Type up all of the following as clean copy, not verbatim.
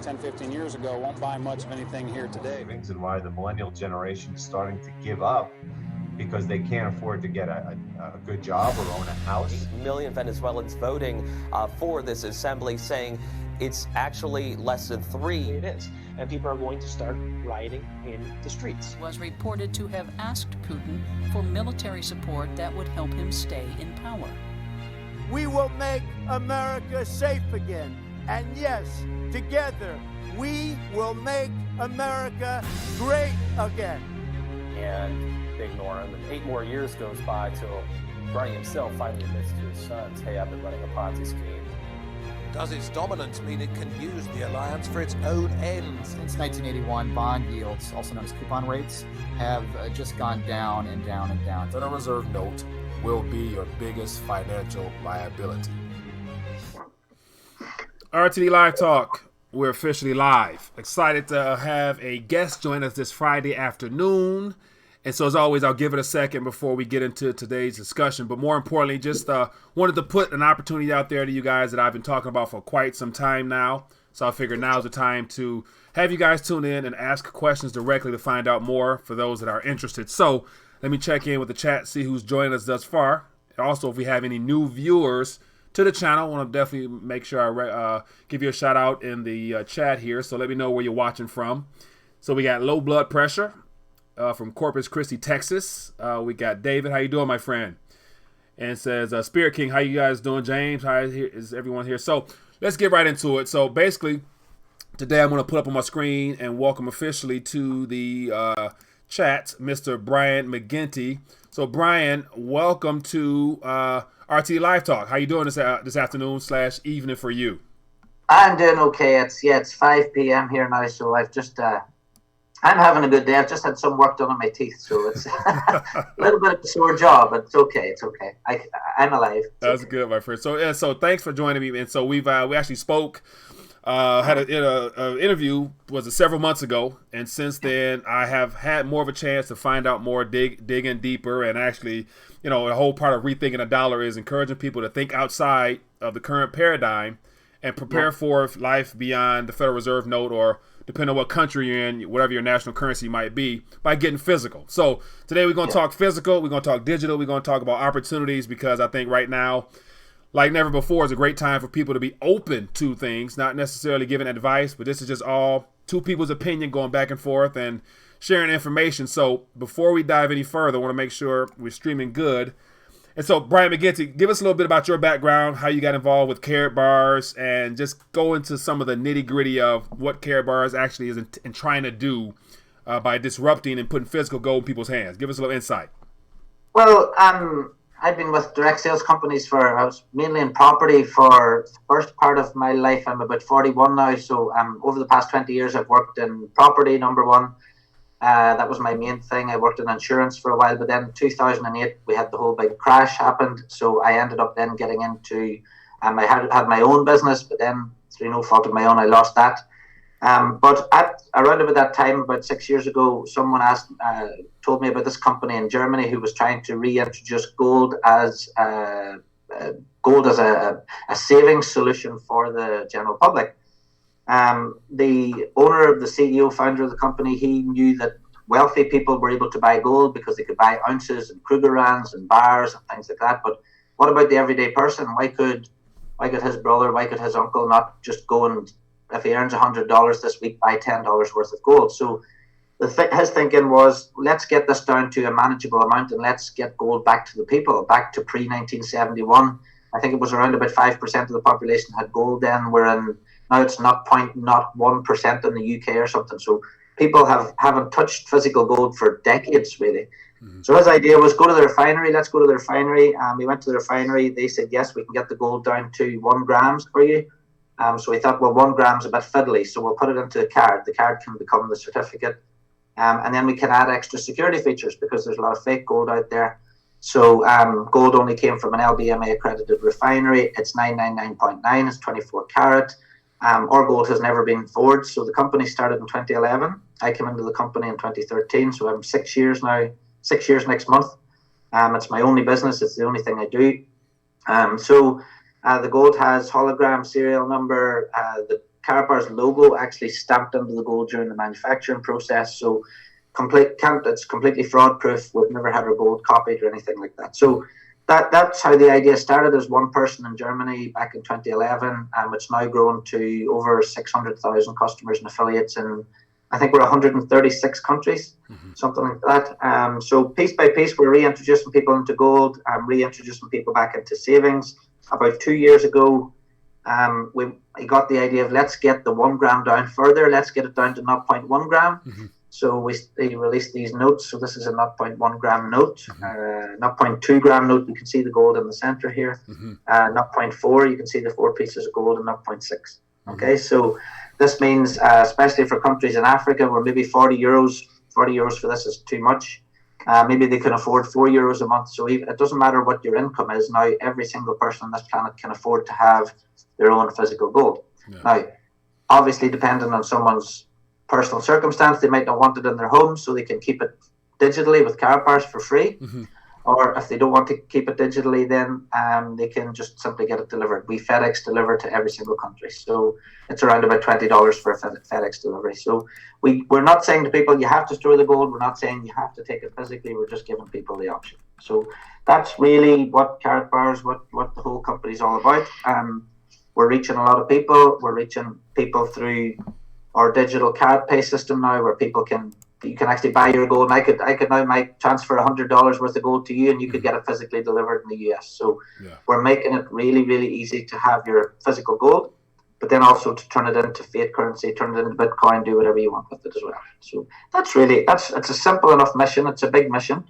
10, 15 years ago won't buy much of anything here today. And why the millennial generation is starting to give up because they can't afford to get a good job or own a house. 8 million Venezuelans voting for this assembly, saying it's actually less than 3. It is. And people are going to start rioting in the streets. Was reported to have asked Putin for military support that would help him stay in power. We will make America safe again. And yes, together, we will make America great again. And they ignore him, and 8 more years goes by till Bernie himself finally admits to his sons, hey, I've been running a Ponzi scheme. Does its dominance mean it can use the alliance for its own ends? Since 1981, bond yields, also known as coupon rates, have just gone down and down and down. The Federal Reserve note will be your biggest financial liability. RTD Live Talk. We're officially live. Excited to have a guest join us this Friday afternoon. And so as always, I'll give it a second before we get into today's discussion. But more importantly, just wanted to put an opportunity out there to you guys that I've been talking about for quite some time now. So I figured now's the time to have you guys tune in and ask questions directly to find out more for those that are interested. So let me check in with the chat, see who's joined us thus far. And also, if we have any new viewers to the channel, I want to definitely make sure I give you a shout out in the chat here. So let me know where you're watching from. So we got Low Blood Pressure from Corpus Christi, Texas. We got David. How you doing, my friend? And it says, Spirit King, how you guys doing? James, how is everyone here? So let's get right into it. So basically, today I'm going to put up on my screen and welcome officially to the chat, Mr. Brian McGinty. So Brian, welcome to RT Live Talk. How you doing this afternoon / evening for you? I'm doing okay. It's 5 p.m. here now, so I've just I'm having a good day. I've just had some work done on my teeth, so it's a little bit of a sore jaw, but it's okay. It's okay. I'm alive. That's okay. Good, my friend. So thanks for joining me. And so we actually spoke. Had an interview several months ago, and since then I have had more of a chance to find out more, digging deeper, and actually, the whole part of Rethinking the Dollar is encouraging people to think outside of the current paradigm and prepare for life beyond the Federal Reserve note, or depending on what country you're in, whatever your national currency might be, by getting physical. So today we're going to talk physical, we're going to talk digital, we're going to talk about opportunities, because I think right now, like never before, is a great time for people to be open to things, not necessarily giving advice, but this is just all two people's opinion going back and forth and sharing information. So before we dive any further, I want to make sure we're streaming good. And so, Brian McGinty, give us a little bit about your background, how you got involved with Karatbars, and just go into some of the nitty-gritty of what Karatbars actually is in trying to do by disrupting and putting physical gold in people's hands. Give us a little insight. Well, I've been with direct sales companies I was mainly in property for the first part of my life. I'm about 41 now, so over the past 20 years I've worked in property, number one. That was my main thing. I worked in insurance for a while, but then in 2008 we had the whole big crash happened, so I ended up then getting into, I had my own business, but then through no fault of my own I lost that. But around about that time, about 6 years ago, someone told me about this company in Germany who was trying to reintroduce gold as a savings solution for the general public. The owner, the CEO, founder of the company, he knew that wealthy people were able to buy gold because they could buy ounces and Krugerrands and bars and things like that. But what about the everyday person? Why could his brother, why could his uncle not just go and, if he earns $100 this week, buy $10 worth of gold? So his thinking was, let's get this down to a manageable amount and let's get gold back to the people, back to pre-1971. I think it was around about 5% of the population had gold then. Now it's not 0.1% in the UK or something. So people haven't touched physical gold for decades, really. Mm-hmm. So his idea was, go to the refinery. Let's go to the refinery. We went to the refinery. They said, yes, we can get the gold down to 1 gram for you. So we thought, well, 1 gram's a bit fiddly, so we'll put it into a card. The card can become the certificate. And then we can add extra security features because there's a lot of fake gold out there. So gold only came from an LBMA accredited refinery. It's 999.9, it's 24 carat. Our gold has never been forged. So the company started in 2011. I came into the company in 2013. So I'm 6 years now, 6 years next month. It's my only business. It's the only thing I do. The gold has hologram, serial number. Karatbars logo actually stamped into the gold during the manufacturing process. So it's completely fraud proof. We've never had our gold copied or anything like that. So that's how the idea started. As one person in Germany back in 2011. It's now grown to over 600,000 customers and affiliates in, I think we're 136 countries, something like that. So piece by piece, we're reintroducing people into gold, reintroducing people back into savings. About 2 years ago, we got the idea of let's get the 1 gram down further. Let's get it down to 0.1 gram. So we released these notes. So this is a 0.1 gram note, 0.2 gram note. You can see the gold in the center here. 0.4, you can see the 4 pieces of gold, and 0.6. Okay, so this means, especially for countries in Africa where maybe 40 euros for this is too much. Maybe they can afford €4 a month. So it doesn't matter what your income is. Now, every single person on this planet can afford to have their own physical gold. Now, obviously, depending on someone's personal circumstance, they might not want it in their home, so they can keep it digitally with Karatbars for free. Or if they don't want to keep it digitally, then they can just simply get it delivered. We FedEx deliver to every single country. So it's around about $20 for a FedEx delivery. So we're not saying to people, you have to store the gold. We're not saying you have to take it physically. We're just giving people the option. So that's really what Karatbars, what the whole company is all about. We're reaching a lot of people. We're reaching people through our digital card pay system now, where you can actually buy your gold. And I could now transfer $100 worth of gold to you, and you could get it physically delivered in the US. So we're making it really, really easy to have your physical gold, but then also to turn it into fiat currency, turn it into Bitcoin, do whatever you want with it as well. So it's a simple enough mission. It's a big mission.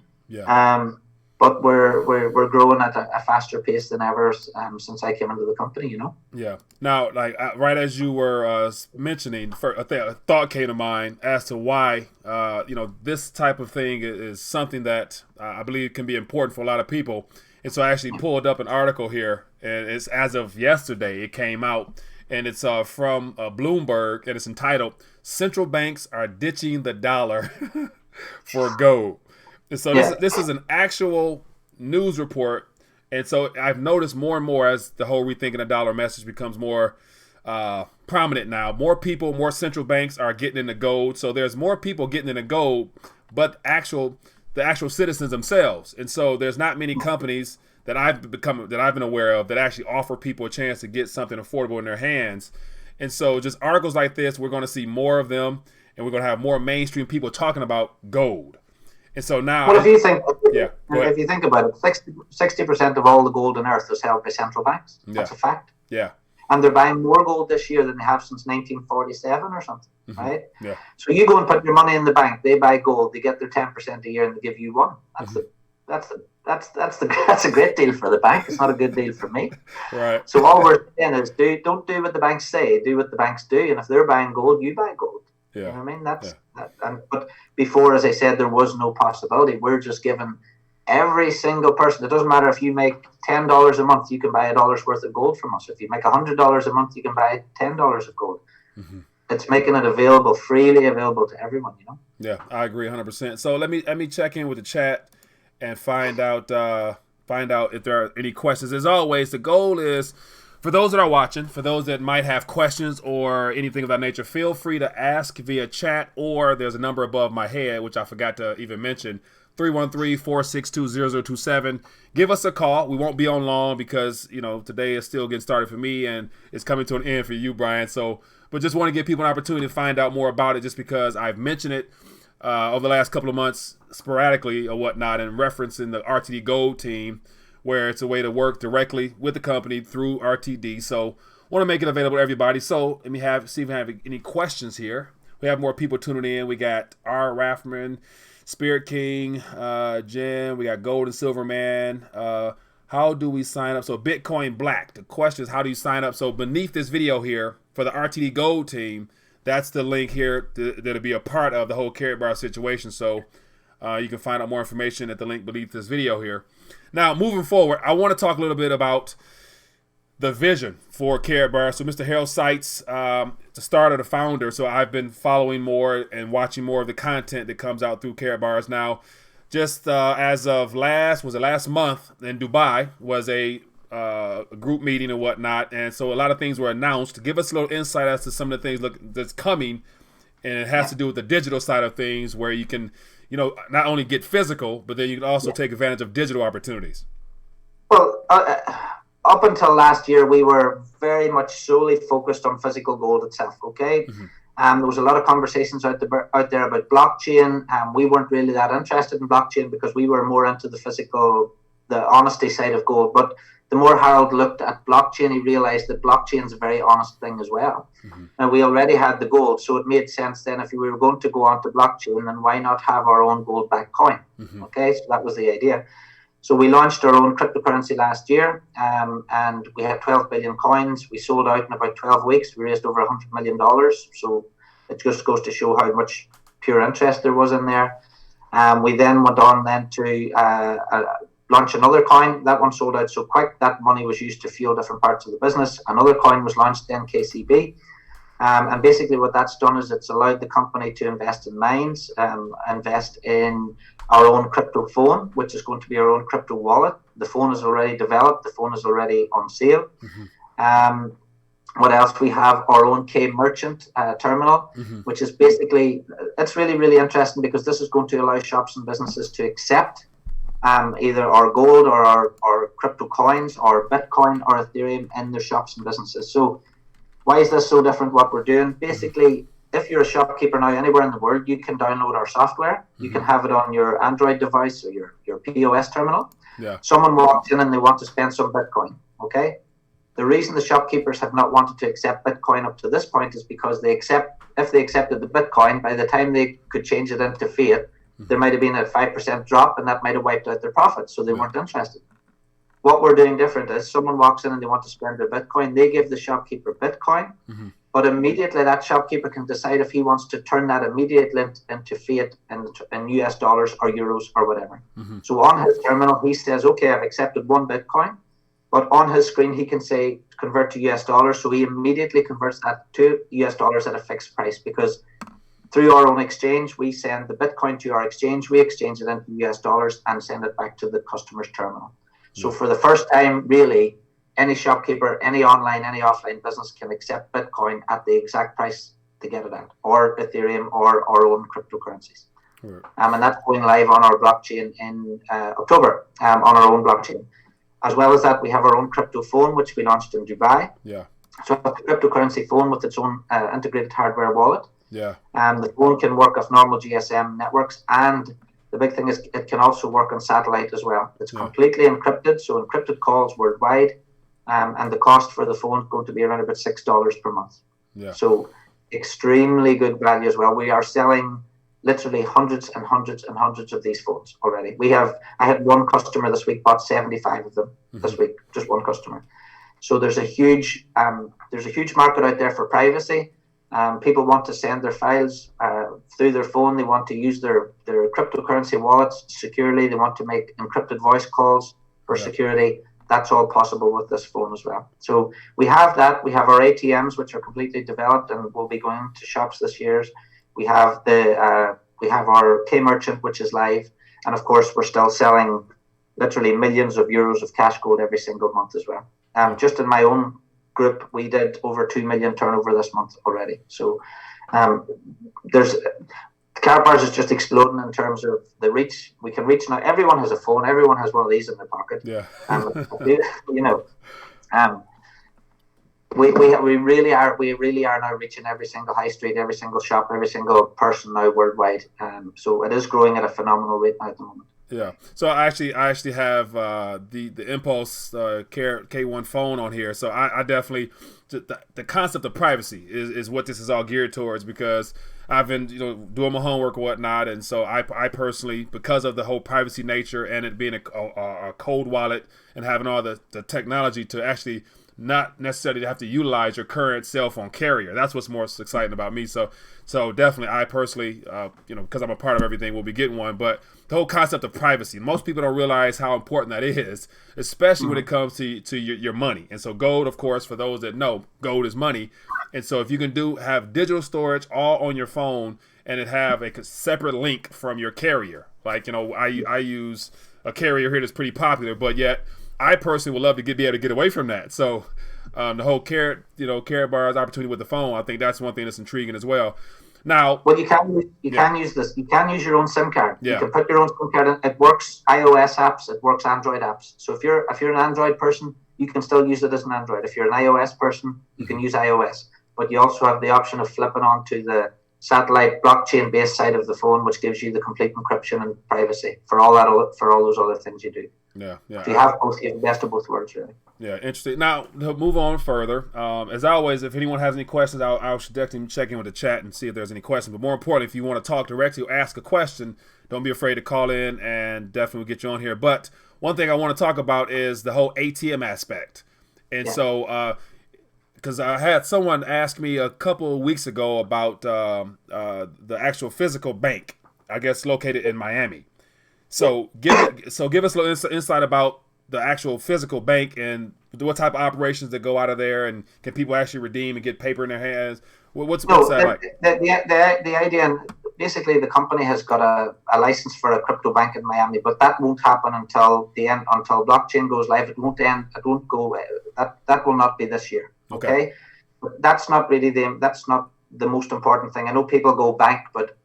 But we're growing at a faster pace than ever since I came into the company, you know? Yeah. Now, like right as you were mentioning, a thought came to mind as to why, this type of thing is something that I believe can be important for a lot of people. And so I actually pulled up an article here, and it's as of yesterday, it came out, and it's from Bloomberg, and it's entitled, "Central Banks Are Ditching the Dollar for Gold." And so this is an actual news report. And so I've noticed more and more as the whole Rethinking the Dollar message becomes more prominent now. More people, more central banks are getting into gold. So there's more people getting into gold, but the actual citizens themselves. And so there's not many companies that I've been aware of that actually offer people a chance to get something affordable in their hands. And so just articles like this, we're going to see more of them, and we're going to have more mainstream people talking about gold. And so now, well, if you think about it, 60% of all the gold on Earth is held by central banks. That's a fact. Yeah. And they're buying more gold this year than they have since 1947 or something, right? Yeah. So you go and put your money in the bank. They buy gold. They get their 10% a year, and they give you 1. That's a great deal for the bank. It's not a good deal for me. Right. So all we're saying is don't do what the banks say. Do what the banks do. And if they're buying gold, you buy gold. Yeah. You know what I mean? But before, as I said, there was no possibility. We're just giving every single person. It doesn't matter if you make $10 a month, you can buy $1 worth of gold from us. If you make $100 a month, you can buy $10 of gold. It's making it freely available to everyone. You know. Yeah, I agree 100%. So let me check in with the chat and find out if there are any questions. As always, the goal is, for those that are watching, for those that might have questions or anything of that nature, feel free to ask via chat, or there's a number above my head, which I forgot to even mention, 313-462-0027. Give us a call. We won't be on long because, today is still getting started for me and it's coming to an end for you, Brian. But just want to give people an opportunity to find out more about it, just because I've mentioned it over the last couple of months sporadically or whatnot, in referencing the RTD Gold team, where it's a way to work directly with the company through RTD. So want to make it available to everybody. So let me see if we have any questions here. We have more people tuning in. We got R. Raffman, Spirit King, Jen. We got Gold and Silver Man. How do we sign up? So Bitcoin Black. The question is, how do you sign up? So beneath this video here for the RTD Gold team, that's the link here that'll be a part of the whole Karatbars situation. So you can find out more information at the link beneath this video here. Now, moving forward, I want to talk a little bit about the vision for Karatbars. So Mr. Harold Seitz, the starter, the founder. So I've been following more and watching more of the content that comes out through Karatbars. Now, just as of last month in Dubai was a a group meeting and whatnot, and so a lot of things were announced. Give us a little insight as to some of the things that's coming, and it has to do with the digital side of things, where you can, not only get physical, but then you can also take advantage of digital opportunities. Well, up until last year, we were very much solely focused on physical gold itself. Okay. There was a lot of conversations out there about blockchain. We weren't really that interested in blockchain because we were more into the honesty side of gold. But the more Harold looked at blockchain, he realized that blockchain is a very honest thing as well. And we already had the gold, so it made sense then, if we were going to go onto blockchain, then why not have our own gold-backed coin? Okay, so that was the idea. So we launched our own cryptocurrency last year, and we had 12 billion coins. We sold out in about 12 weeks. We raised over $100 million. So it just goes to show how much pure interest there was in there. We then went on then to launch another coin. That one sold out so quick. That money was used to fuel different parts of the business. Another coin was launched then, KCB. And basically what that's done is it's allowed the company to invest in mines, invest in our own crypto phone, which is going to be our own crypto wallet. The phone is already developed. The phone is already on sale. What else? We have our own K merchant terminal, which is basically, it's really, really interesting because this is going to allow shops and businesses to accept either our gold or our crypto coins or Bitcoin or Ethereum in their shops and businesses. So why is this so different what we're doing? Basically, if you're a shopkeeper now anywhere in the world, you can download our software. You can have it on your Android device or your POS terminal. Someone walks in and they want to spend some Bitcoin, okay? The reason the shopkeepers have not wanted to accept Bitcoin up to this point is because if they accepted the Bitcoin, by the time they could change it into Fiat, there might have been a 5% drop and that might have wiped out their profits, so they weren't interested. What we're doing different is someone walks in and they want to spend their Bitcoin, they give the shopkeeper Bitcoin, but immediately that shopkeeper can decide if he wants to turn that immediately into Fiat in US dollars or euros or whatever. So on his terminal, he says, okay, I've accepted one Bitcoin, but on his screen, he can say convert to US dollars. So he immediately converts that to US dollars at a fixed price, because through our own exchange, we send the Bitcoin to our exchange, we exchange it into US dollars and send it back to the customer's terminal. So for the first time, really, any shopkeeper, any online, any offline business can accept Bitcoin at the exact price to get it at, or Ethereum or our own cryptocurrencies. And that's going live on our blockchain in October, on our own blockchain. As well as that, we have our own crypto phone, which we launched in Dubai. So it's a cryptocurrency phone with its own integrated hardware wallet. The phone can work off normal GSM networks, and the big thing is it can also work on satellite as well. It's completely encrypted, so encrypted calls worldwide, and the cost for the phone is going to be around about $6 per month. So extremely good value as well. We are selling literally hundreds and hundreds and hundreds of these phones already. I had one customer this week bought 75 of them this week, just one customer. So there's a huge market out there for privacy. People want to send their files through their phone. They want to use their cryptocurrency wallets securely. They want to make encrypted voice calls for security. That's all possible with this phone as well. So we have that. We have our ATMs, which are completely developed and will be going to shops this year. We have our K merchant, which is live, and of course we're still selling literally millions of euros of cash gold every single month as well. Just in my own group, we did over 2 million turnover this month already. So Karatbars is just exploding in terms of the reach. We can reach now. Everyone has a phone. Everyone has one of these in their pocket. We really are now reaching every single high street, every single shop, every single person now worldwide. So it is growing at a phenomenal rate now at the moment. So I actually have the Impulse K1 phone on here. So I definitely the concept of privacy is what this is all geared towards, because I've been doing my homework and whatnot, and so I personally, because of the whole privacy nature and it being a cold wallet and having all the technology to actually not necessarily have to utilize your current cell phone carrier. That's what's most exciting about me. So definitely, I personally, because I'm a part of everything, will be getting one. But the whole concept of privacy, most people don't realize how important that is, especially when it comes to your money. And so gold, of course, for those that know, gold is money. And so if you can have digital storage all on your phone and it have a separate link from your carrier, like I use a carrier here that's pretty popular, but yet I personally would love to be able to get away from that. So the whole Karatbars opportunity with the phone, I think that's one thing that's intriguing as well. Now, well, you can use this. You can use your own SIM card. Yeah. You can put your own SIM card in. It works iOS apps. It works Android apps. So if you're an Android person, you can still use it as an Android. If you're an iOS person, you can use iOS. But you also have the option of flipping onto the satellite blockchain-based side of the phone, which gives you the complete encryption and privacy for all those other things you do. Yeah. If you have both, you have the best of both worlds, really. Yeah, interesting. Now, to move on further, as always, if anyone has any questions, I'll definitely check in with the chat and see if there's any questions. But more importantly, if you want to talk directly or ask a question, don't be afraid to call in, and definitely we'll get you on here. But one thing I want to talk about is the whole ATM aspect. And so, because I had someone ask me a couple of weeks ago about the actual physical bank, I guess located in Miami. So give us a little insight about the actual physical bank and what type of operations that go out of there, and can people actually redeem and get paper in their hands? What's that like? The idea, and basically the company has got a license for a crypto bank in Miami, but that won't happen until blockchain goes live. It won't end. It won't go. That will not be this year. Okay. But that's not the most important thing. I know people go bank, but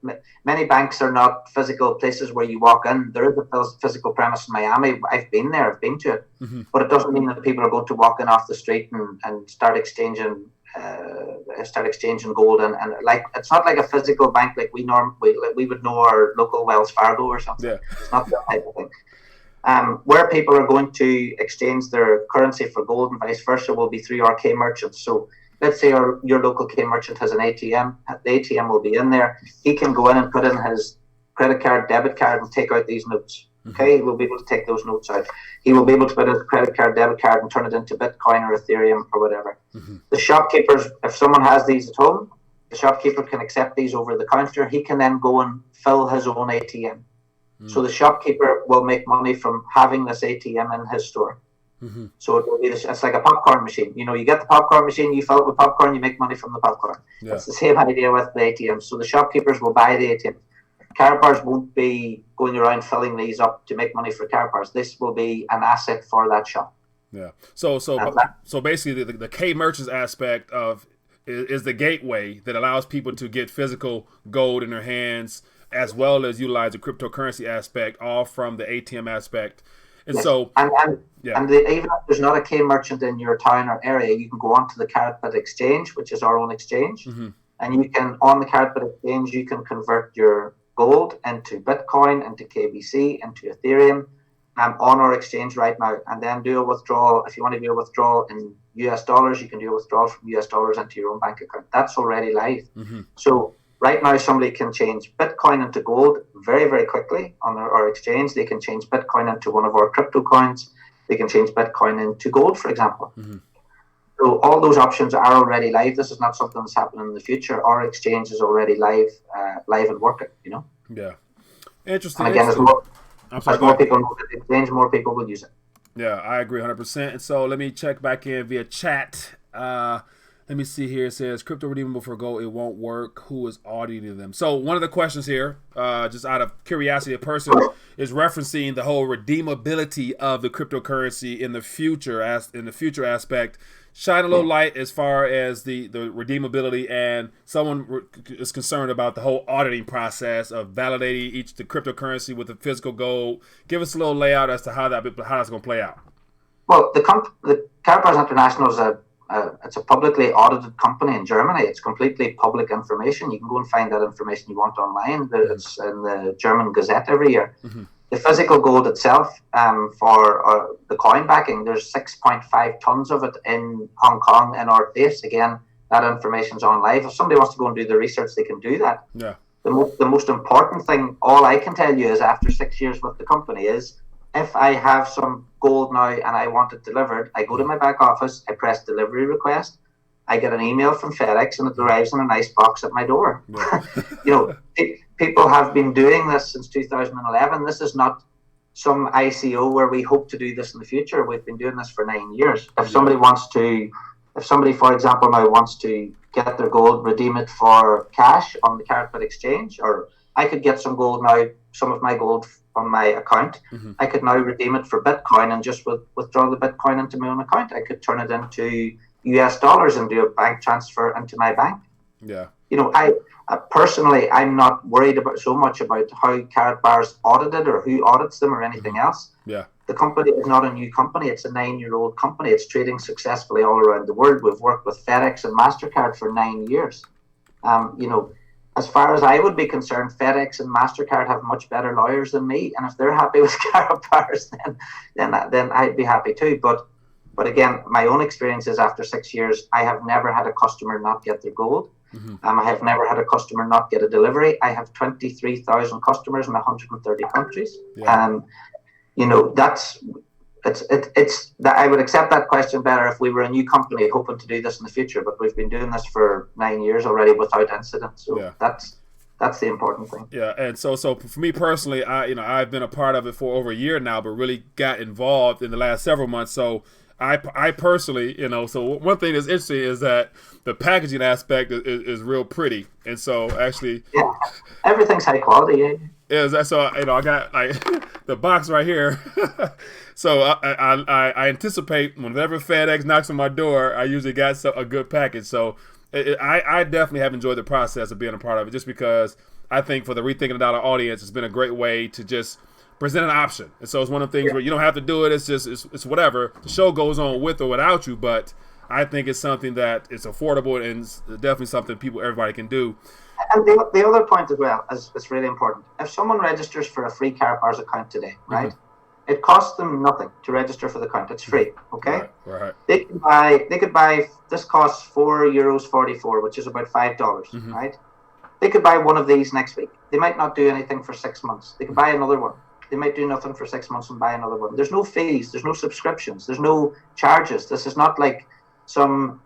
many banks are not physical places where you walk in. There is a physical premise in Miami. I've been there. I've been to it. Mm-hmm. But it doesn't mean that people are going to walk in off the street and start exchanging gold. And like, it's not like a physical bank like we would know our local Wells Fargo or something. Yeah. It's not that type of thing. Where people are going to exchange their currency for gold and vice versa will be through our K merchants. So let's say your local K merchant has an ATM. The ATM will be in there. He can go in and put in his credit card, debit card, and take out these notes. Okay, he will be able to take those notes out. He will be able to put his credit card, debit card, and turn it into Bitcoin or Ethereum or whatever. Mm-hmm. The shopkeepers, if someone has these at home, the shopkeeper can accept these over the counter. He can then go and fill his own ATM. Mm-hmm. So the shopkeeper will make money from having this ATM in his store. Mm-hmm. So it will be it's like a popcorn machine. You get the popcorn machine, you fill it with popcorn, you make money from the popcorn. Yeah. It's the same idea with the ATM. So the shopkeepers will buy the ATM. Karatbars won't be going around filling these up to make money for Karatbars. This will be an asset for that shop. Yeah. So basically the K merchants aspect of is the gateway that allows people to get physical gold in their hands, as well as utilize the cryptocurrency aspect, all from the ATM aspect. And yes. So, even if there's not a K merchant in your town or area, you can go onto the Karatbars exchange, which is our own exchange, mm-hmm. and you can, on the Karatbars exchange, you can convert your gold into Bitcoin, into KBC, into Ethereum, on our exchange right now, and then do a withdrawal. If you want to do a withdrawal in US dollars, you can do a withdrawal from US dollars into your own bank account. That's already live. Mm-hmm. So right now, somebody can change Bitcoin into gold very, very quickly on our exchange. They can change Bitcoin into one of our crypto coins. They can change Bitcoin into gold, for example. Mm-hmm. So all those options are already live. This is not something that's happening in the future. Our exchange is already live and working, Yeah. Interesting. And again, as more people know the exchange, more people will use it. Yeah, I agree 100%. And so let me check back in via chat. Let me see here. It says, crypto redeemable for gold, it won't work. Who is auditing them? So one of the questions here, just out of curiosity, a person is referencing the whole redeemability of the cryptocurrency in the future aspect. Shine a little light as far as the redeemability, and someone is concerned about the whole auditing process of validating the cryptocurrency with the physical gold. Give us a little layout as to how that's going to play out. Well, the Karatbars International is it's a publicly audited company in Germany. It's completely public information. You can go and find that information you want online. It's in the German Gazette every year. Mm-hmm. The physical gold itself, for the coin backing, there's 6.5 tons of it in Hong Kong in our place. Again, that information's on live. If somebody wants to go and do the research, they can do that. Yeah. The most important thing, all I can tell you is after 6 years with the company is, if I have some gold now and I want it delivered, I go to my back office, I press delivery request, I get an email from FedEx, and it arrives in a nice box at my door. Yeah. People have been doing this since 2011. This is not some ICO where we hope to do this in the future. We've been doing this for 9 years. If somebody, for example, now wants to get their gold, redeem it for cash on the Karatbars exchange, or I could get some gold now, some of my gold on my account, I could now redeem it for Bitcoin and just withdraw the Bitcoin into my own account. I could turn it into US dollars and do a bank transfer into my bank. Yeah. You know, I personally, I'm not worried about so much about how Karatbars audited or who audits them or anything else. Yeah. The company is not a new company. It's a 9-year-old company. It's trading successfully all around the world. We've worked with FedEx and MasterCard for 9 years. You know, as far as I would be concerned, FedEx and MasterCard have much better lawyers than me. And if they're happy with Karatbars, then I'd be happy too. But again, my own experience is after 6 years, I have never had a customer not get their gold. I have never had a customer not get a delivery. I have 23,000 customers in 130 countries. Yeah. You know, it's that I would accept that question better if we were a new company hoping to do this in the future, but we've been doing this for 9 years already without incident. So that's the important thing. Yeah, and so for me personally, I've been a part of it for over a year now, but really got involved in the last several months. So I personally, so one thing that's interesting is that the packaging aspect is real pretty, and so actually, everything's high quality. So I got like the box right here. So I anticipate whenever FedEx knocks on my door, I usually got a good package. So I definitely have enjoyed the process of being a part of it, just because I think for the Rethinking the Dollar audience, it's been a great way to just present an option. And so it's one of the things where you don't have to do it. It's just it's whatever. The show goes on with or without you, but I think it's something that is affordable and it's definitely something everybody can do. And the other point as well is really important. If someone registers for a free Karatbars account today, right, it costs them nothing to register for the account. It's free, okay? Right. They could buy. This costs €4.44, which is about $5, right? They could buy one of these next week. They might not do anything for 6 months. They could buy another one. They might do nothing for 6 months and buy another one. There's no fees. There's no subscriptions. There's no charges. This is not like some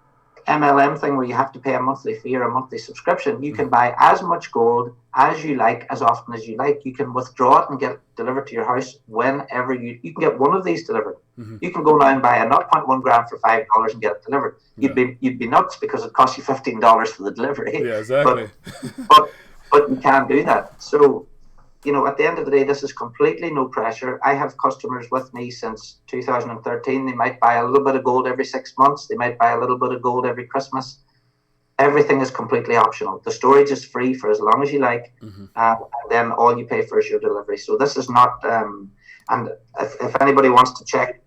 MLM thing where you have to pay a monthly fee or a monthly subscription. You can buy as much gold as you like, as often as you like. You can withdraw it and get it delivered to your house whenever you can get one of these delivered. You can go now and buy a 0.1 gram for $5 and get it delivered. You'd be nuts because it costs you $15 for the delivery. Yeah, exactly. But you can do that. So, at the end of the day, this is completely no pressure. I have customers with me since 2013. They might buy a little bit of gold every 6 months. They might buy a little bit of gold every Christmas. Everything is completely optional. The storage is free for as long as you like. And then all you pay for is your delivery. So this is not, and if anybody wants to check,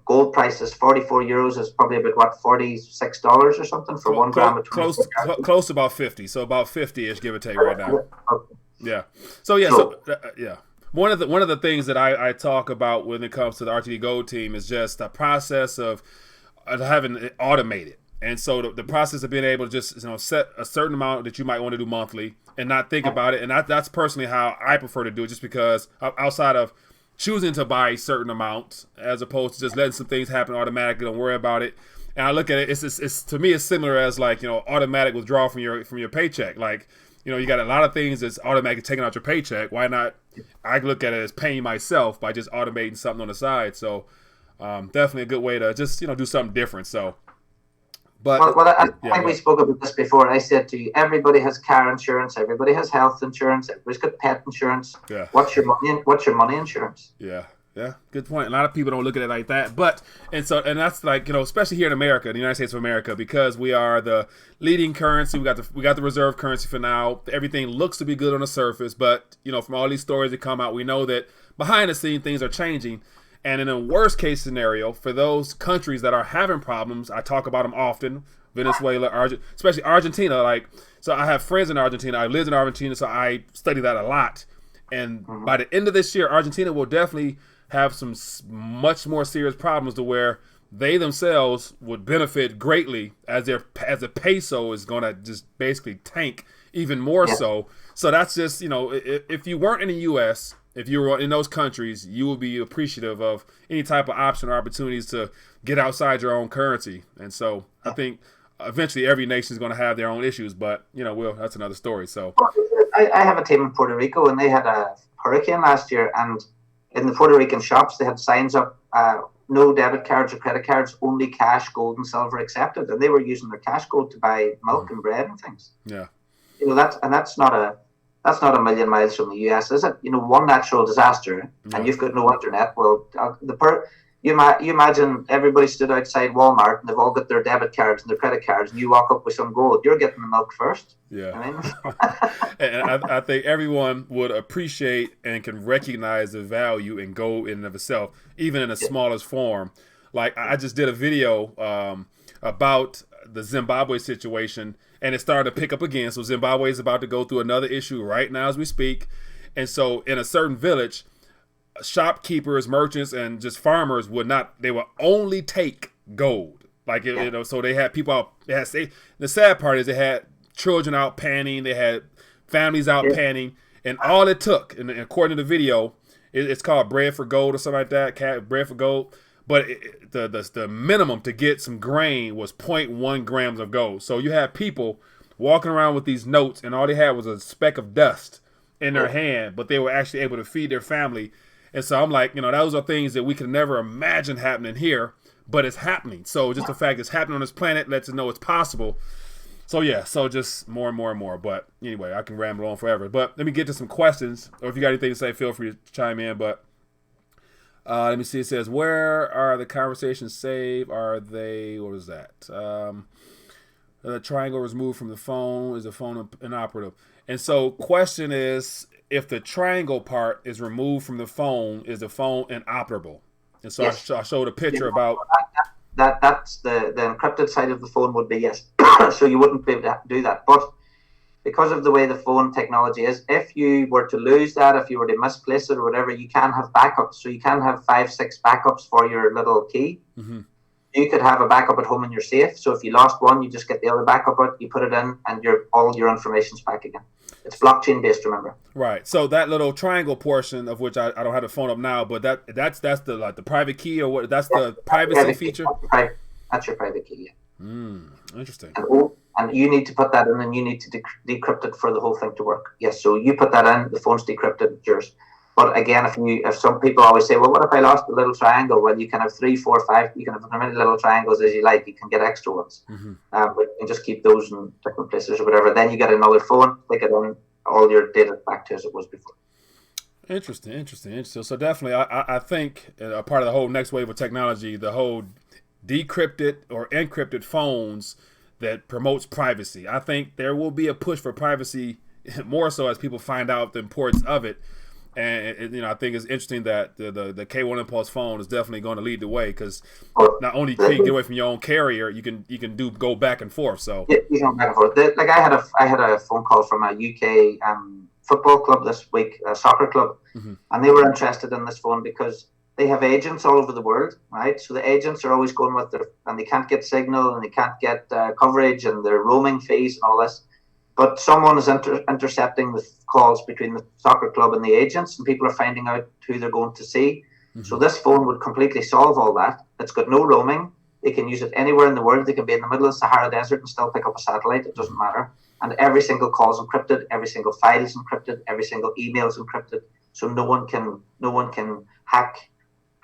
gold prices, €44 is probably about $46 or something for 1 gram of 24 carats. Close to about 50. So about 50-ish, give or take, right now. Okay. Yeah. So one of the things that I talk about when it comes to the RTD Gold team is just the process of having it automated. And so the process of being able to just set a certain amount that you might want to do monthly and not think about it. And that's personally how I prefer to do it, just because outside of choosing to buy certain amounts as opposed to just letting some things happen automatically, don't worry about it. And I look at it, it's to me it's similar as like automatic withdrawal from your paycheck. Like, you got a lot of things that's automatically taking out your paycheck. Why not? I look at it as paying myself by just automating something on the side. So definitely a good way to just do something different. So, but I think we spoke about this before. I said to you, everybody has car insurance, everybody has health insurance, everybody's got pet insurance. Yeah. What's your money insurance? Yeah, good point. A lot of people don't look at it like that, and that's like especially here in America, the United States of America, because we are the leading currency. We got the reserve currency for now. Everything looks to be good on the surface, but from all these stories that come out, we know that behind the scene things are changing. And in a worst case scenario, for those countries that are having problems, I talk about them often. Venezuela, especially Argentina. So I have friends in Argentina. I lived in Argentina, so I study that a lot. And by the end of this year, Argentina will definitely have some much more serious problems to where they themselves would benefit greatly as the peso is going to just basically tank even more so. So that's just, if you weren't in the U.S., if you were in those countries, you will be appreciative of any type of option or opportunities to get outside your own currency. And so I think eventually every nation is going to have their own issues, but, that's another story. So I have a team in Puerto Rico, and they had a hurricane last year, and in the Puerto Rican shops, they had signs up, no debit cards or credit cards, only cash, gold and silver accepted. And they were using their cash gold to buy milk and bread and things. Yeah. That's not That's not a million miles from the US, is it? You know, one natural disaster, and you've got no internet. Well, you imagine everybody stood outside Walmart and they've all got their debit cards and their credit cards, and you walk up with some gold. You're getting the milk first. Yeah. I mean. And I think everyone would appreciate and can recognize the value in gold in and of itself, even in the smallest form. Like, I just did a video about the Zimbabwe situation, and it started to pick up again. So Zimbabwe is about to go through another issue right now as we speak. And so in a certain village, shopkeepers, merchants, and just farmers they would only take gold. Like, you know, so they had people out. The sad part is they had children out panning. They had families out panning. And all it took, and according to the video, it's called bread for gold or something like that, bread for gold. But the minimum to get some grain was 0.1 grams of gold. So you have people walking around with these notes, and all they had was a speck of dust in their hand, but they were actually able to feed their family. And so I'm like, you know, those are things that we could never imagine happening here, but it's happening. So just the fact it's happening on this planet lets us know it's possible. So yeah, so just more and more and more. But anyway, I can ramble on forever. But let me get to some questions, or if you got anything to say, feel free to chime in. But let me see. It says, where are the conversations saved? Are they, what is that? The triangle was moved from the phone. Is the phone inoperative? And so question is, if the triangle part is removed from the phone, is the phone inoperable? And so I showed a picture about... That's the encrypted side of the phone would be yes. So you wouldn't be able to do that. But because of the way the phone technology is, if you were to lose that, if you were to misplace it or whatever, you can have backups. So you can have 5-6 backups for your little key. Mm-hmm. You could have a backup at home in your safe. So if you lost one, you just get the other backup out, you put it in, and all your information's back again. It's blockchain based, remember? Right. So that little triangle portion, of which I don't have the phone up now, but that's the the private key, or what? That's the privacy feature. That's your private key. Yeah. Interesting. And you need to put that in, and you need to decrypt it for the whole thing to work. Yes. So you put that in, the phone's decrypted, yours. But again, if some people always say, well, what if I lost the little triangle? Well, you can have 3, 4, 5. You can have as many little triangles as you like. You can get extra ones. Mm-hmm. But you can just keep those in different places or whatever. Then you get another phone, click it in, all your data back to as it was before. Interesting. So definitely, I think a part of the whole next wave of technology, the whole decrypted or encrypted phones that promotes privacy. I think there will be a push for privacy more so as people find out the importance of it. And I think it's interesting that the K1 Impulse phone is definitely going to lead the way, because not only can you get away from your own carrier, you can go back and forth. So yeah, you can go back and forth. Like I had a phone call from a UK football club this week, a soccer club, mm-hmm. and they were interested in this phone because they have agents all over the world, right? So the agents are always going with and they can't get signal, and they can't get coverage, and their roaming fees and all this. But someone is intercepting the calls between the soccer club and the agents, and people are finding out who they're going to see. Mm-hmm. So this phone would completely solve all that. It's got no roaming. They can use it anywhere in the world. They can be in the middle of the Sahara Desert and still pick up a satellite. It doesn't matter. And every single call is encrypted. Every single file is encrypted. Every single email is encrypted. So no one can hack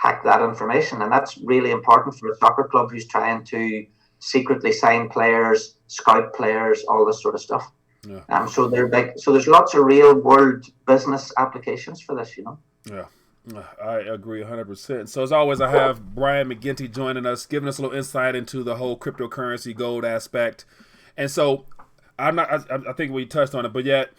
that information. And that's really important for a soccer club who's trying to secretly sign players, scout players, all this sort of stuff. Yeah. So there's lots of real world business applications for this, Yeah, I agree 100%. So as always, I have Brian McGinty joining us, giving us a little insight into the whole cryptocurrency gold aspect. And so I think we touched on it, but yet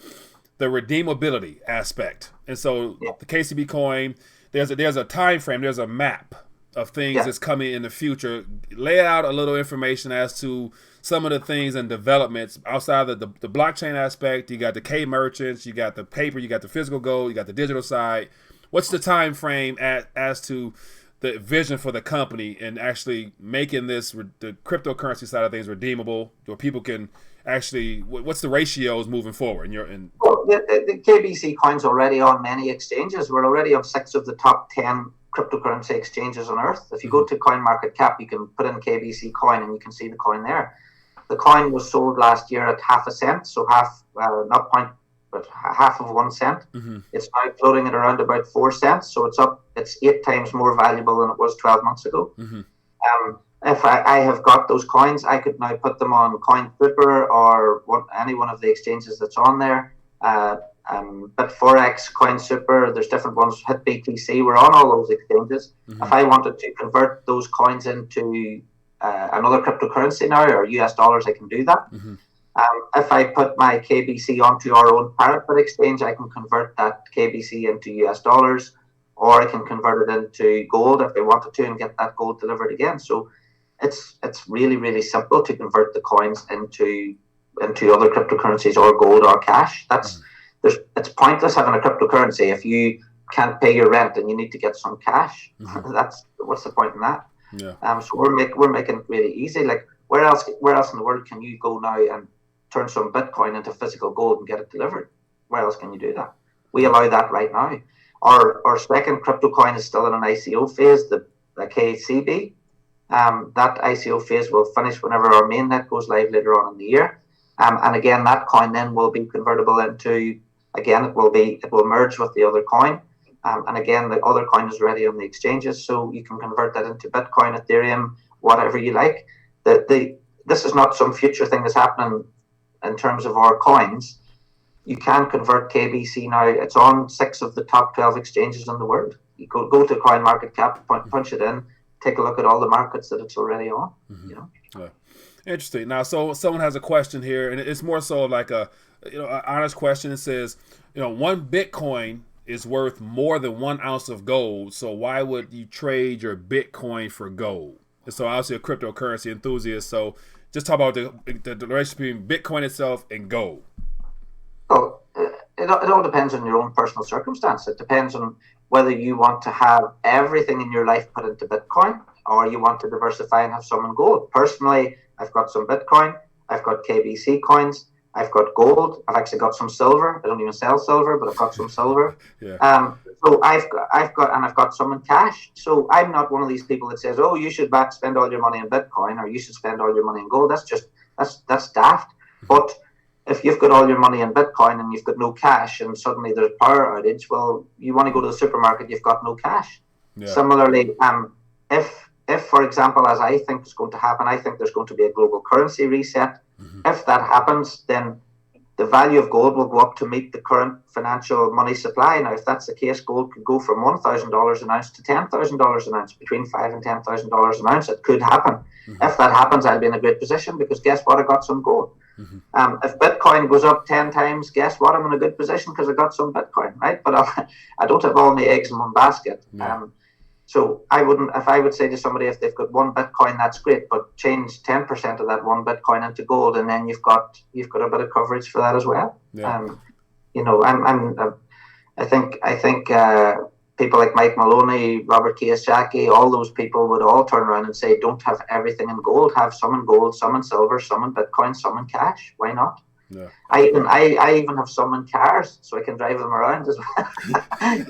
the redeemability aspect. And so the KCB coin, there's a time frame, there's a map of things that's coming in the future. Lay out a little information as to some of the things and developments outside of the blockchain aspect. You got the K merchants, you got the paper, you got the physical gold, you got the digital side. What's the time frame as to the vision for the company and actually making this, the cryptocurrency side of things, redeemable, where people can actually, what's the ratios moving forward? Well, the KBC coin's already on many exchanges. We're already on 6 of the top 10 cryptocurrency exchanges on earth. If you go to CoinMarketCap, you can put in KBC coin and you can see the coin there. The coin was sold last year at half a cent, so half of 1 cent. Mm-hmm. It's now floating at around about 4 cents, so it's 8 times more valuable than it was 12 months ago. Mm-hmm. If I have got those coins, I could now put them on CoinFlipper or any one of the exchanges that's on there, Bitforex, CoinSuper, there's different ones, HitBTC, we're on all those exchanges. If I wanted to convert those coins into another cryptocurrency now, or US dollars, I can do that. If I put my KBC onto our own Karatbars exchange, I can convert that KBC into US dollars, or I can convert it into gold if I wanted to and get that gold delivered again. So it's really, really simple to convert the coins into other cryptocurrencies or gold or cash. It's pointless having a cryptocurrency if you can't pay your rent and you need to get some cash. What's the point in that? So we're making it really easy. Like where else in the world can you go now and turn some Bitcoin into physical gold and get it delivered? Where else can you do that? We allow that right now. Our second crypto coin is still in an ICO phase, the KCB. That ICO phase will finish whenever our mainnet goes live later on in the year. And again, that coin then will be convertible into, again, it will merge with the other coin. And again, the other coin is ready on the exchanges, so you can convert that into Bitcoin, Ethereum, whatever you like. This is not some future thing that's happening in terms of our coins. You can convert KBC now. It's on 6 of the top 12 exchanges in the world. You go to CoinMarketCap, punch it in, take a look at all the markets that it's already on. You know. Yeah. Interesting. Now, so someone has a question here, and it's more so like an honest question. It says, 1 Bitcoin is worth more than 1 ounce of gold. So why would you trade your Bitcoin for gold? And so obviously a cryptocurrency enthusiast. So just talk about the relationship between Bitcoin itself and gold. Oh, it all depends on your own personal circumstance. It depends on whether you want to have everything in your life put into Bitcoin or you want to diversify and have some in gold. Personally, I've got some Bitcoin, I've got KBC coins, I've got gold, I've actually got some silver. I don't even sell silver, but I've got some silver. So I've got some in cash. So I'm not one of these people that says, oh, you should spend all your money in Bitcoin or you should spend all your money in gold. That's daft. But if you've got all your money in Bitcoin and you've got no cash and suddenly there's a power outage, well, you want to go to the supermarket, you've got no cash. Similarly, if, for example, as I think is going to happen, I think there's going to be a global currency reset. If that happens, then the value of gold will go up to meet the current financial money supply. Now, if that's the case, gold could go from $1,000 an ounce to $10,000 an ounce, between $5,000 and $10,000 an ounce. It could happen. If that happens, I'll be in a great position because guess what? I got some gold. If Bitcoin goes up 10 times, guess what? I'm in a good position because I got some Bitcoin, right? But I don't have all my eggs in one basket. So if I would say to somebody, if they've got 1 Bitcoin, that's great, but change 10% of that 1 Bitcoin into gold, and then you've got a bit of coverage for that as well. I think people like Mike Maloney, Robert Kiyosaki, all those people would all turn around and say, don't have everything in gold, have some in gold, some in silver, some in Bitcoin, some in cash. Why not? I even have some in cars, so I can drive them around as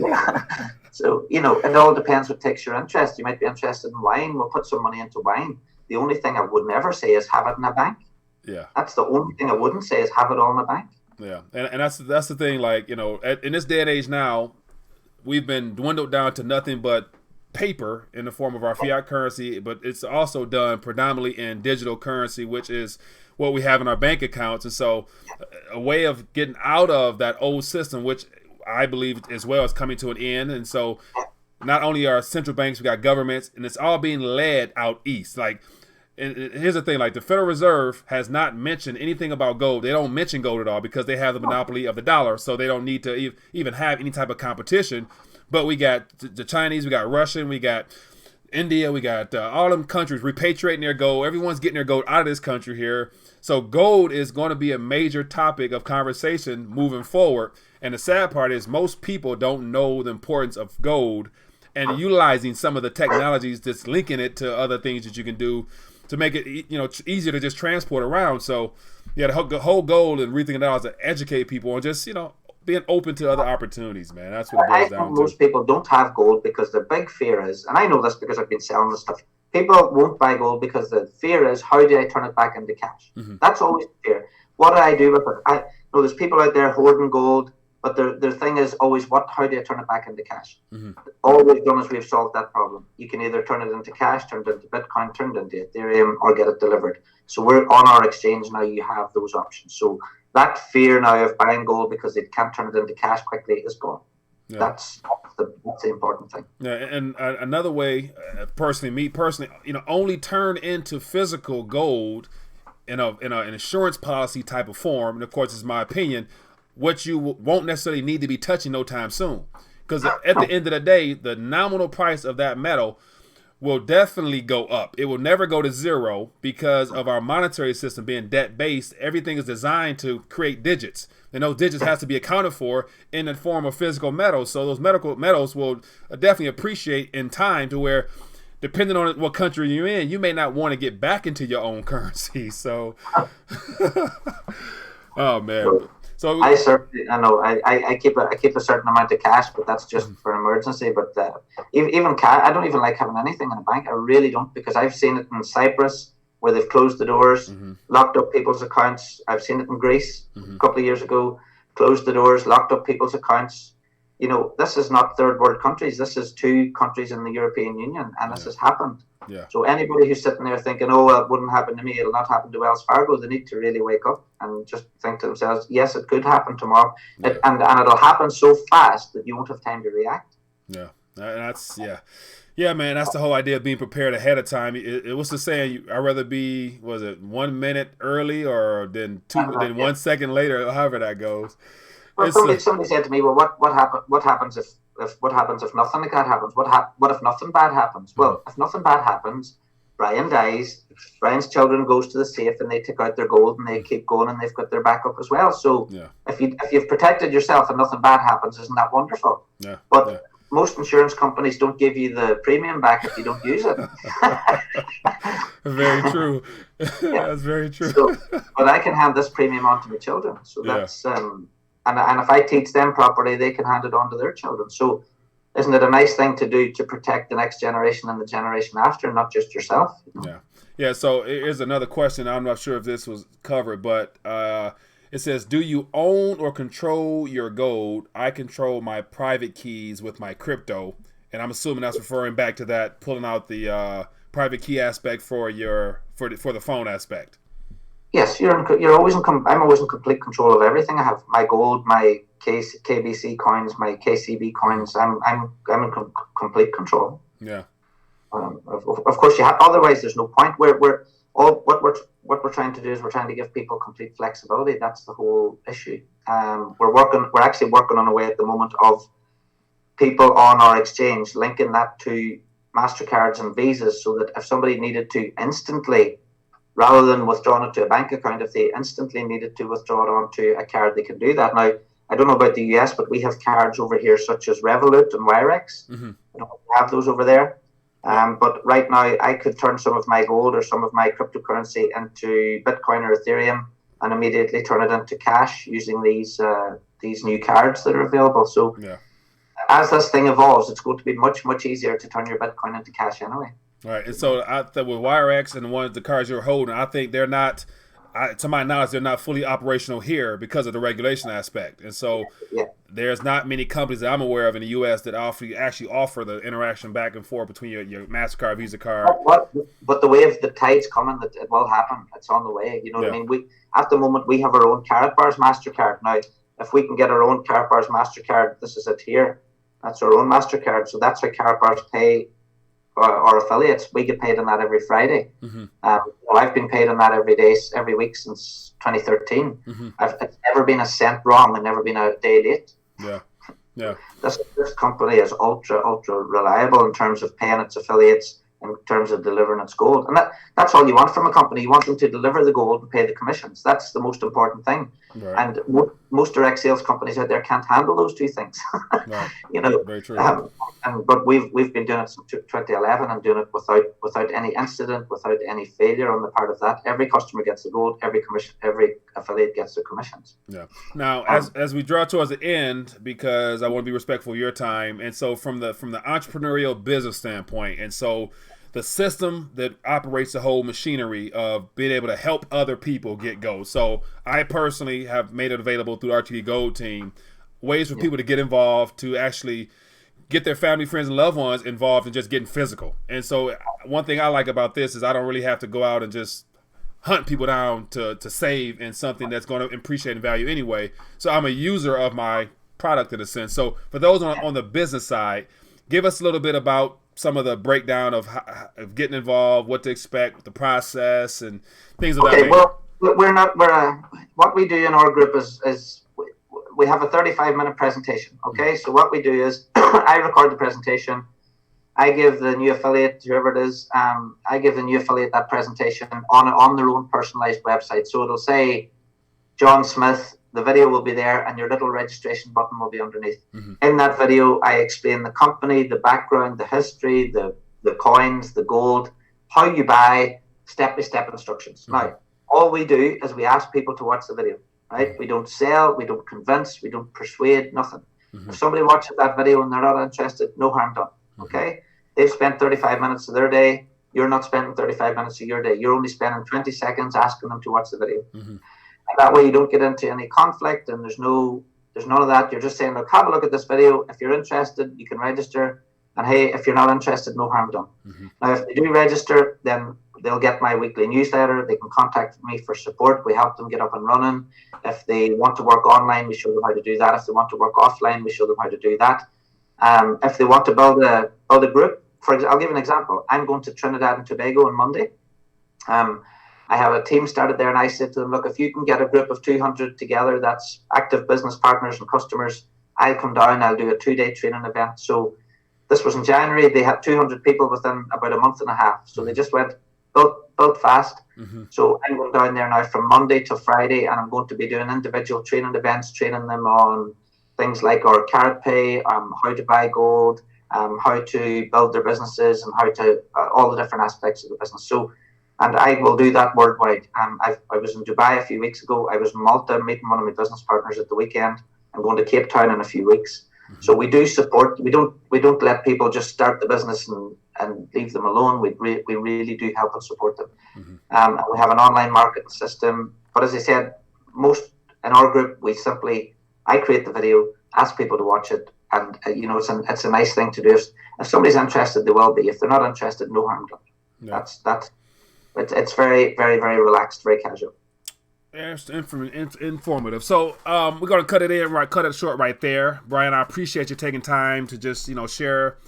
well. So, it all depends what takes your interest. You might be interested in wine. We'll put some money into wine. The only thing I would never say is have it in a bank. That's the only thing I wouldn't say is have it all in a bank. And that's the thing, like, in this day and age now, we've been dwindled down to nothing but paper in the form of our fiat currency, but it's also done predominantly in digital currency, which is what we have in our bank accounts. And so a way of getting out of that old system, which I believe as well is coming to an end. And so not only are central banks, we got governments, and it's all being led out east. Like, and here's the thing, like the Federal Reserve has not mentioned anything about gold. They don't mention gold at all because they have the monopoly of the dollar. So they don't need to even have any type of competition. But we got the Chinese, we got Russian, we got India, we got all them countries repatriating their gold. Everyone's getting their gold out of this country here. So gold is going to be a major topic of conversation moving forward. And the sad part is most people don't know the importance of gold and utilizing some of the technologies that's linking it to other things that you can do to make it easier to just transport around. So the whole goal in Rethinking the Dollar is to educate people and just being open to other opportunities, man. That's what it boils down to. Most people don't have gold because their big fear is, and I know this because I've been selling this stuff, people won't buy gold because the fear is, how do I turn it back into cash? That's always the fear. What do I do with it? I know there's people out there hoarding gold, but their thing is always, how do I turn it back into cash? All we've done is we've solved that problem. You can either turn it into cash, turn it into Bitcoin, turn it into Ethereum, or get it delivered. So we're on our exchange now. You have those options. So that fear now of buying gold because they can't turn it into cash quickly is gone. Yeah. That's the important thing. Yeah, and another way, me personally, only turn into physical gold in an insurance policy type of form. And of course, it's my opinion, what you won't necessarily need to be touching no time soon. Because at the end of the day, the nominal price of that metal will definitely go up. It will never go to zero because of our monetary system being debt-based. Everything is designed to create digits, and those digits has to be accounted for in the form of physical metals. So those metals will definitely appreciate in time to where, depending on what country you're in, you may not want to get back into your own currency. So, oh man. So I know I keep a certain amount of cash, but that's just for an emergency. But even cash, I don't even like having anything in a bank. I really don't, because I've seen it in Cyprus where they've closed the doors, locked up people's accounts. I've seen it in Greece a couple of years ago, closed the doors, locked up people's accounts. This is not third world countries. This is 2 countries in the European Union, and this has happened. Yeah. So anybody who's sitting there thinking, "Oh, well, it wouldn't happen to me, it'll not happen to Wells Fargo," they need to really wake up and just think to themselves, yes, it could happen tomorrow. Yeah. And it'll happen so fast that you won't have time to react. Yeah, yeah, man. That's the whole idea of being prepared ahead of time. It was the saying, I'd rather be, was it 1 minute early or than 1 second later, however that goes. Well, somebody said to me, "Well, what happens if nothing like that happens? What if nothing bad happens?" Well, if nothing bad happens, Brian dies. Brian's children goes to the safe and they take out their gold and they keep going and they've got their backup as well. So if you've protected yourself and nothing bad happens, isn't that wonderful? Yeah. But most insurance companies don't give you the premium back if you don't use it. Very true. That's very true. So, but I can hand this premium on to my children. So that's and if I teach them properly, they can hand it on to their children. So isn't it a nice thing to do to protect the next generation and the generation after, not just yourself? Yeah. So here's another question. I'm not sure if this was covered, but it says, do you own or control your gold? I control my private keys with my crypto. And I'm assuming that's referring back to that, pulling out the private key aspect for the phone aspect. Yes, you're always I'm always in complete control of everything. I have my gold, my KBC coins, my KCB coins. I'm in complete control. Yeah. Of course, you have. Otherwise, there's no point. What we're trying to do is we're trying to give people complete flexibility. That's the whole issue. We're actually working on a way at the moment of people on our exchange linking that to MasterCards and Visas, so that if somebody needed to instantly, rather than withdrawing it to a bank account, if they instantly needed to withdraw it onto a card, they can do that. Now, I don't know about the US, but we have cards over here such as Revolut and Wirex. We have those over there. But right now, I could turn some of my gold or some of my cryptocurrency into Bitcoin or Ethereum and immediately turn it into cash using these new cards that are available. So as this thing evolves, it's going to be much, much easier to turn your Bitcoin into cash anyway. Right, and so I think with Wirex and the cards you're holding, I think they're not, to my knowledge, they're not fully operational here because of the regulation aspect. And so there's not many companies that I'm aware of in the U.S. that actually offer the interaction back and forth between your MasterCard, Visa card. But the way of the tide's coming, that it will happen. It's on the way. You know what I mean? At the moment, we have our own Karatbars MasterCard. Now, if we can get our own Karatbars MasterCard, this is it here. That's our own MasterCard. So that's how Karatbars pay our affiliates. We get paid on that every Friday. I've been paid on that every week since 2013. It's never been a cent wrong and never been a day late. This company is ultra reliable in terms of paying its affiliates, in terms of delivering its gold, and that's all you want from a company. You want them to deliver the gold and pay the commissions. That's the most important thing. And most direct sales companies out there can't handle those two things. You know, very true. But we've been doing it since 2011 and doing it without any incident, without any failure on the part of that. Every customer gets the gold, every affiliate gets the commissions. Now, as we draw towards the end, because I want to be respectful of your time, and so from the entrepreneurial business standpoint, and so the system that operates the whole machinery of being able to help other people get gold. So I personally have made it available through RTD Gold Team, ways for people to get involved, to actually get their family, friends, and loved ones involved in just getting physical. And so one thing I like about this is I don't really have to go out and just hunt people down to save in something that's going to appreciate in value anyway. So I'm a user of my product in a sense. So for those on the business side, give us a little bit about some of the breakdown of getting involved, what to expect, the process, and things of that nature. Well, what we do in our group is we have a 35-minute presentation. Okay, so what we do is I record the presentation. I give the new affiliate, whoever it is, I give the new affiliate that presentation on their own personalized website. So it'll say John Smith. The video will be there, and your little registration button will be underneath. In that video, I explain the company, the background, the history, the coins, the gold, how you buy, step-by-step instructions. Now, all we do is we ask people to watch the video, right? We don't sell, we don't convince, we don't persuade, nothing. If somebody watches that video and they're not interested, no harm done, okay? They've spent 35 minutes of their day. You're not spending 35 minutes of your day. You're only spending 20 seconds asking them to watch the video. That way you don't get into any conflict, and there's none of that. You're just saying, look, have a look at this video. If you're interested, you can register. And hey, if you're not interested, no harm done. Now, if they do register, then they'll get my weekly newsletter. They can contact me for support. We help them get up and running. If they want to work online, we show them how to do that. If they want to work offline, we show them how to do that. If they want to build a group, I'll give an example. I'm going to Trinidad and Tobago on Monday. I have a team started there, and I said to them, look, if you can get a group of 200 together, that's active business partners and customers, I'll come down, I'll do a 2-day training event. So this was in January. They had 200 people within about a month and a half. So they just built fast. So I'm going down there now from Monday to Friday, and I'm going to be doing individual training events, training them on things like our Karat Pay, how to buy gold, how to build their businesses, and how to all the different aspects of the business. So, and I will do that worldwide. I was in Dubai a few weeks ago. I was in Malta meeting one of my business partners at the weekend. I'm going to Cape Town in a few weeks. So we do support. We don't let people just start the business and leave them alone. We really do help and support them. We have an online marketing system. But as I said, most in our group, I create the video, ask people to watch it, and it's a nice thing to do. If somebody's interested, they will be. If they're not interested, no harm done. Yeah. It's very, very, very relaxed, very casual. Yeah, it's informative. So we're gonna cut it short right there, Brian. I appreciate you taking time to just share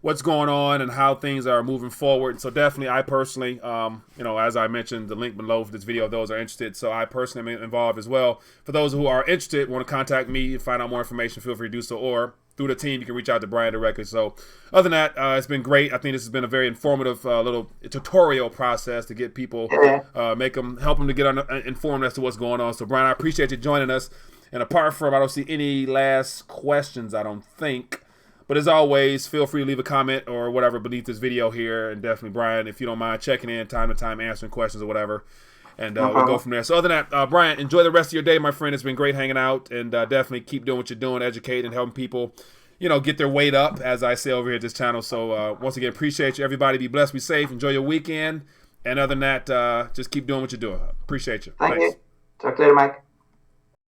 what's going on and how things are moving forward. So definitely, I personally, as I mentioned, the link below for this video, those are interested. So I personally am involved as well. For those who are interested, want to contact me and find out more information, feel free to do so, or through the team, you can reach out to Brian directly. So other than that, it's been great. I think this has been a very informative little tutorial process to get people, help them to get informed as to what's going on. So Brian, I appreciate you joining us. And apart from, I don't see any last questions, I don't think. But as always, feel free to leave a comment or whatever beneath this video here. And definitely, Brian, if you don't mind checking in time to time, answering questions or whatever. And we'll go from there. So other than that, Brian, enjoy the rest of your day, my friend. It's been great hanging out. And definitely keep doing what you're doing, educating and helping people, get their weight up, as I say over here at this channel. So once again, appreciate you. Everybody be blessed, be safe. Enjoy your weekend. And other than that, just keep doing what you're doing. Appreciate you. Thank you. Talk later, Mike.